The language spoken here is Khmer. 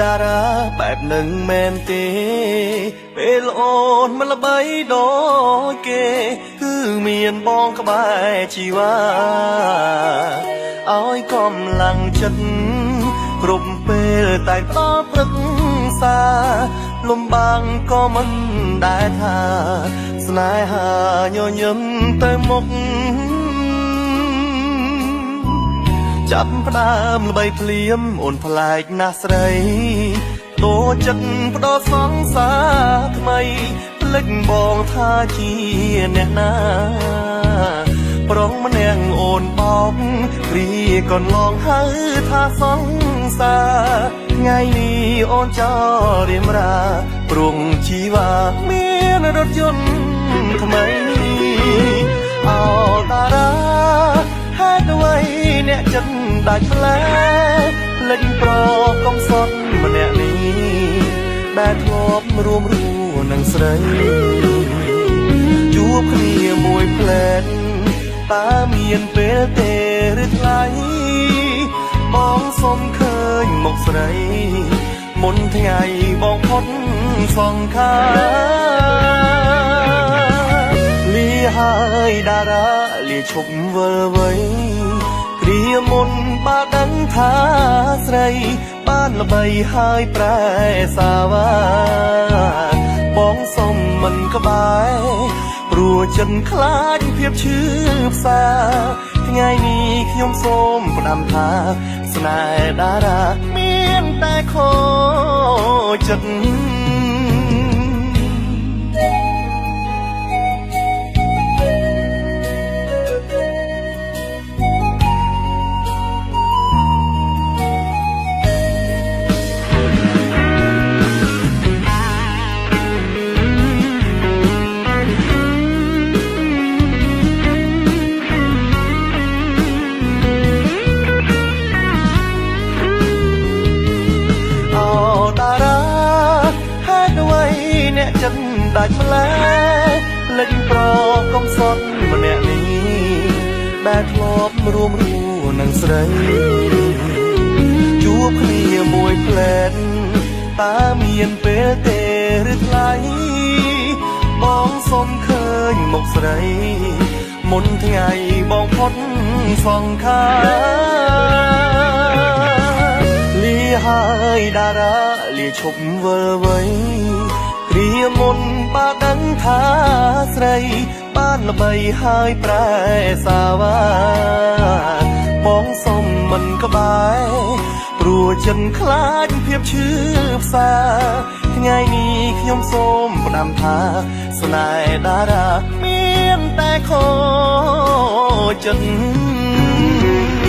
តារាបែបនឹងមែនទេពេលអូនមិនល្បីដូចគេគឺមានបងក្បែរជីវ៉ាឲ្យកំឡាំងចិត្តគ្រប់ពេលតែផ្ដល់ព្រឹក្សាលំបាំងក៏មិនដែលថាស្នេហាញញឹមទៅមុខចាប់ផ្ដើមល្បីភ្លាមអូនប្លែកណាស់ស្រីតូចចិត្តបដោសង្សារថ្មីភ្លេចបងថាជាអ្នកណាប្រុងម្នាក់អូនបោកគ្រាកន្លងហៅថាសង្សារថ្ងៃនេះអូនចោលរៀមរាព្រោះជីវ៉ាមានរថយន្តថ្មីអោតារាហេតុអ្វីអ្នកចិត្តដាច់ផ្លែភ្លេចប្រកំសត់ម្នាក់នេះដែលធ្លាប់រួមរស់នឹងស្រីជួបគ្នាមួយផ្លែតតើមានពេលទេឬថ្លៃបងសុំឃើញមុខស្រីមុនថ្ងៃបងផុតសង្ខារលីហើយតារាលីឈប់វិលវ័យគ្រាមុនបើដឹងថាស្រីបានល្បីហើយប្រែសាវ៉ាបងសុំមិនក្បែរព្រោះចិត្តខ្លាចភាពឈឺផ្សាថ្ងៃនេះខ្ញុំសូមផ្ដាំថាស្នេហ៍តារាមានតែខូចចិត្តចិត្តដាច់ផ្លែលេចប្រកំសត់ម្នាក់នេះដែលធ្លាប់រួមរស់នឹងស្រីជួបគ្នាមួយផ្លែតតើមានពេលទេឬថ្លៃបងសុំឃើញមុខស្រីមុនថ្ងៃបងផុតសង្ខារលីហើយតារាលីឈប់វិលវ័យគ្រាមុនបើដឹងថាស្រីបានល្បីហើយប្រែសាវ៉ាបងសុំមិនក្បែរព្រោះចិត្តខ្លាចភាពឈឺផ្សាថ្ងៃនេះខ្ញុំសូមផ្ដាំថាស្នេហ៍តារាមានតែខូចចិត្ត